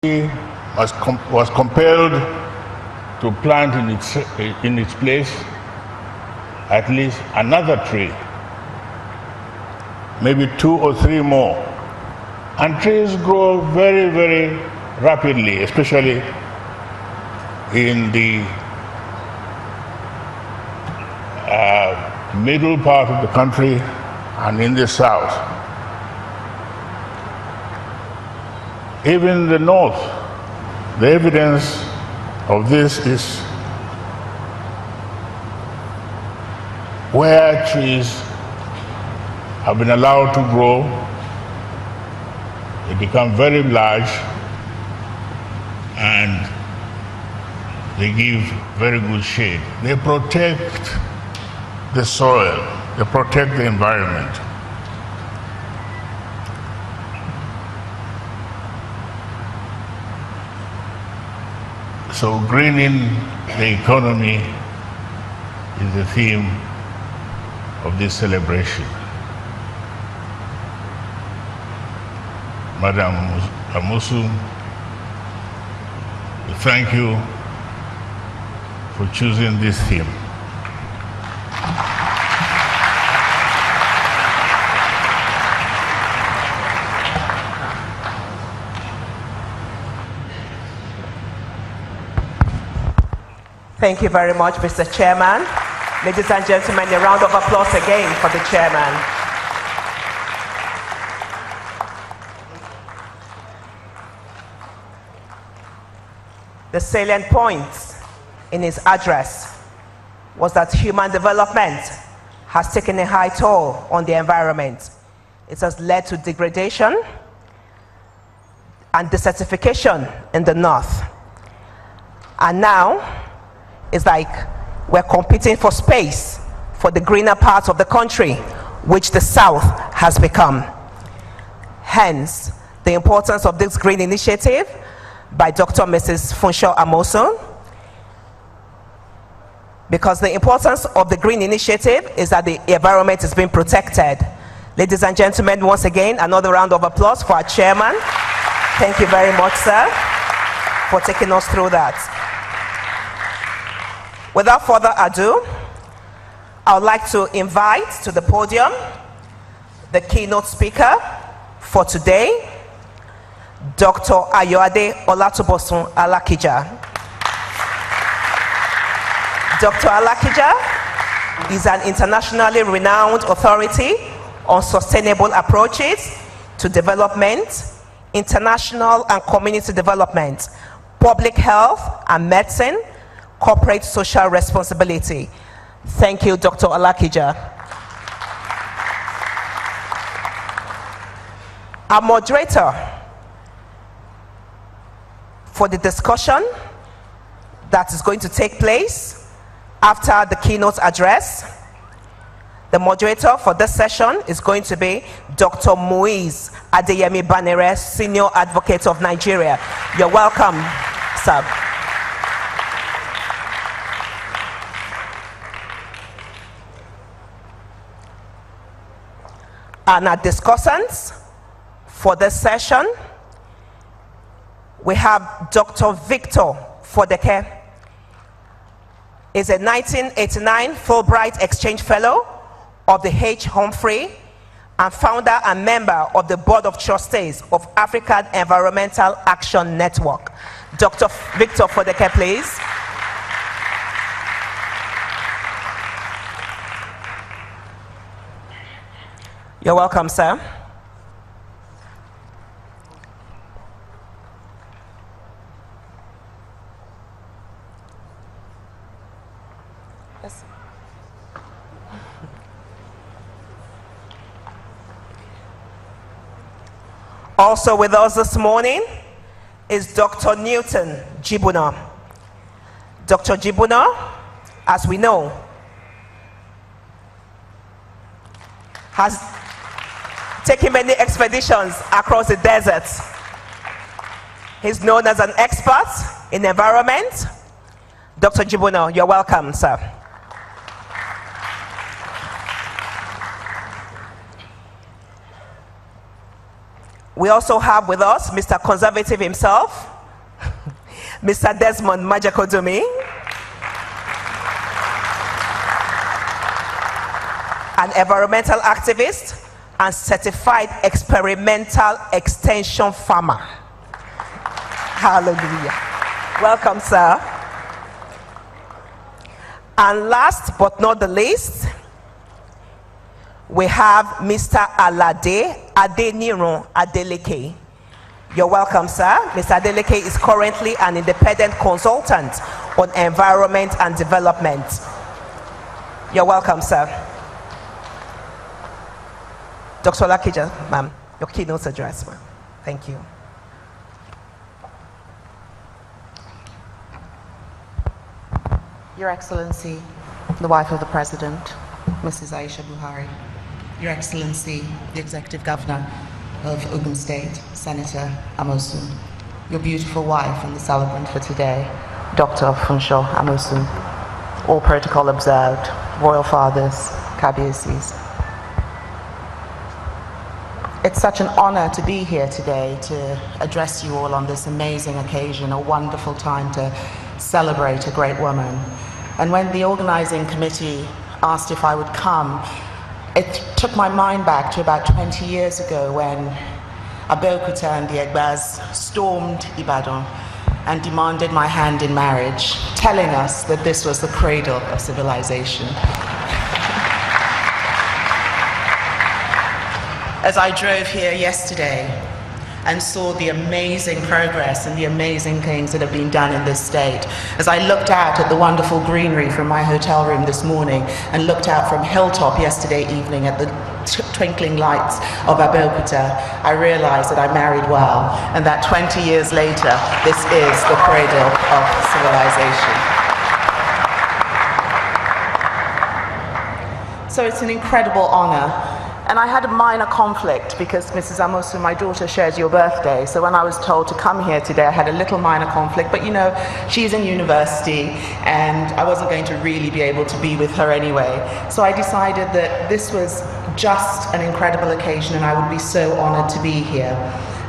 was compelled to plant in its place at least another tree, maybe 2 or 3 more. And trees grow very, very rapidly, especially in the middle part of the country and in the south. Even in the north, the evidence of this is where trees have been allowed to grow, they become very large and they give very good shade. They protect the soil, they protect the environment. So greening the economy is the theme of this celebration. Madam Amosu, thank you for choosing this theme. Thank you very much, Mr. Chairman. Ladies and gentlemen, a round of applause again for the chairman. The salient point in his address was that human development has taken a high toll on the environment. It has led to degradation and desertification in the north. And now, it's like we're competing for space for the greener parts of the country, which the south has become. Hence, the importance of this green initiative by Dr. Mrs. Funsho Amosu, because the importance of the green initiative is that the environment is being protected. Ladies and gentlemen, once again, another round of applause for our chairman. Thank you very much, sir, for taking us through that. Without further ado, I would like to invite to the podium the keynote speaker for today, Dr. Ayoade Olatubosun Alakija. Dr. Alakija is an internationally renowned authority on sustainable approaches to development, international and community development, public health and medicine, corporate social responsibility. Thank you, Dr. Alakija. Our moderator for the discussion that is going to take place after the keynote address, the moderator for this session is going to be Dr. Muiz Adeyemi Banere, Senior Advocate of Nigeria. You're welcome, sir. And our discussants for this session, we have Dr. Victor Fodeke. He's a 1989 Fulbright Exchange Fellow of the H. Humphrey and founder and member of the Board of Trustees of African Environmental Action Network. Dr. Victor Fodeke, please. You're welcome, sir. Yes. Also with us this morning is Dr. Newton Jibuna. Dr. Jibuna, as we know, has taking many expeditions across the desert. He's known as an expert in environment. Dr. Jibuna, you're welcome, sir. We also have with us Mr. Conservative himself, Mr. Desmond Majakodumi, an environmental activist and certified experimental extension farmer. Hallelujah. Welcome, sir. And last but not the least, we have Mr. Alade Adeniran Adeleke. You're welcome, sir. Mr. Adeleke is currently an independent consultant on environment and development. You're welcome, sir. Dr. Lakija, ma'am, your keynote address, ma'am. Thank you. Your Excellency, the wife of the President, Mrs. Aisha Buhari, Your Excellency, the Executive Governor of Ogun State, Senator Amosun, your beautiful wife and the celebrant for today, Dr. Funsho Amosun, all protocol observed, Royal Fathers, Kabiyesi's. It's such an honor to be here today to address you all on this amazing occasion, a wonderful time to celebrate a great woman. And when the organizing committee asked if I would come, it took my mind back to about 20 years ago when Abeokuta and the Egbas stormed Ibadan and demanded my hand in marriage, telling us that this was the cradle of civilization. As I drove here yesterday and saw the amazing progress and the amazing things that have been done in this state, as I looked out at the wonderful greenery from my hotel room this morning and looked out from Hilltop yesterday evening at the twinkling lights of Abeokuta, I realized that I married well and that 20 years later, this is the cradle of civilization. So it's an incredible honor. And I had a minor conflict because Mrs. Amosun, my daughter, shares your birthday. So when I was told to come here today, I had a little minor conflict. But you know, she's in university and I wasn't going to really be able to be with her anyway. So I decided that this was just an incredible occasion and I would be so honored to be here.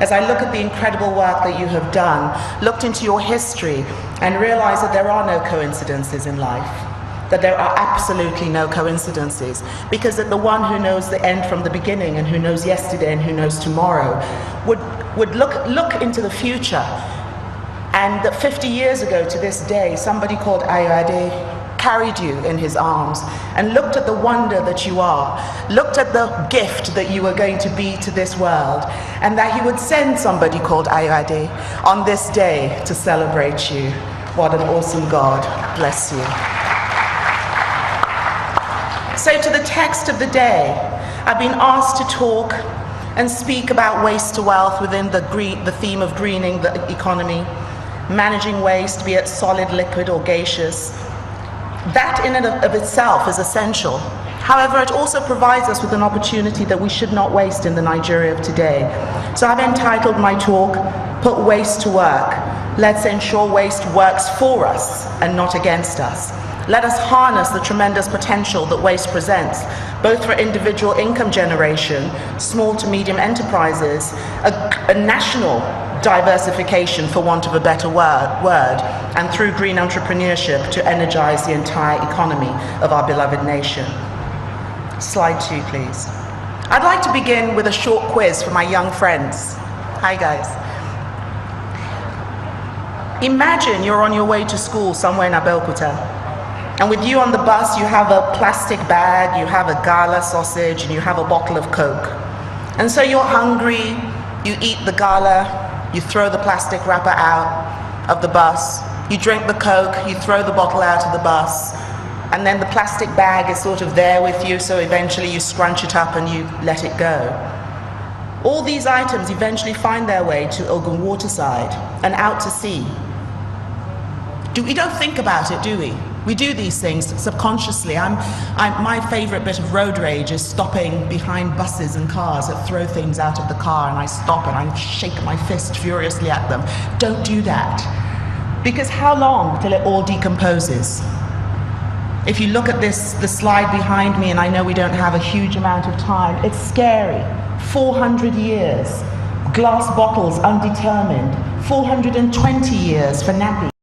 As I look at the incredible work that you have done, looked into your history and realized that there are no coincidences in life. That there are absolutely no coincidences, because that the one who knows the end from the beginning and who knows yesterday and who knows tomorrow would look into the future, and that 50 years ago to this day, somebody called Ayode carried you in his arms and looked at the wonder that you are, looked at the gift that you are going to be to this world, and that he would send somebody called Ayode on this day to celebrate you. What an awesome God. Bless you. So to the text of the day, I've been asked to talk and speak about waste to wealth within the theme of greening the economy, managing waste, be it solid, liquid, or gaseous. That in and of itself is essential. However, it also provides us with an opportunity that we should not waste in the Nigeria of today. So I've entitled my talk, Put Waste to Work. Let's ensure waste works for us and not against us. Let us harness the tremendous potential that waste presents, both for individual income generation, small to medium enterprises, a national diversification, for want of a better word, and through green entrepreneurship to energize the entire economy of our beloved nation. Slide 2, please. I'd like to begin with a short quiz for my young friends. Hi, guys. Imagine you're on your way to school somewhere in Abeokuta. And with you on the bus, you have a plastic bag, you have a gala sausage, and you have a bottle of Coke. And so you're hungry, you eat the gala, you throw the plastic wrapper out of the bus, you drink the Coke, you throw the bottle out of the bus, and then the plastic bag is sort of there with you, so eventually you scrunch it up and you let it go. All these items eventually find their way to Ogun Waterside and out to sea. We don't think about it, do we? We do these things subconsciously. My favorite bit of road rage is stopping behind buses and cars that throw things out of the car, and I stop and I shake my fist furiously at them. Don't do that. Because how long till it all decomposes? If you look at the slide behind me, and I know we don't have a huge amount of time, it's scary. 400 years, glass bottles undetermined, 420 years for nappies.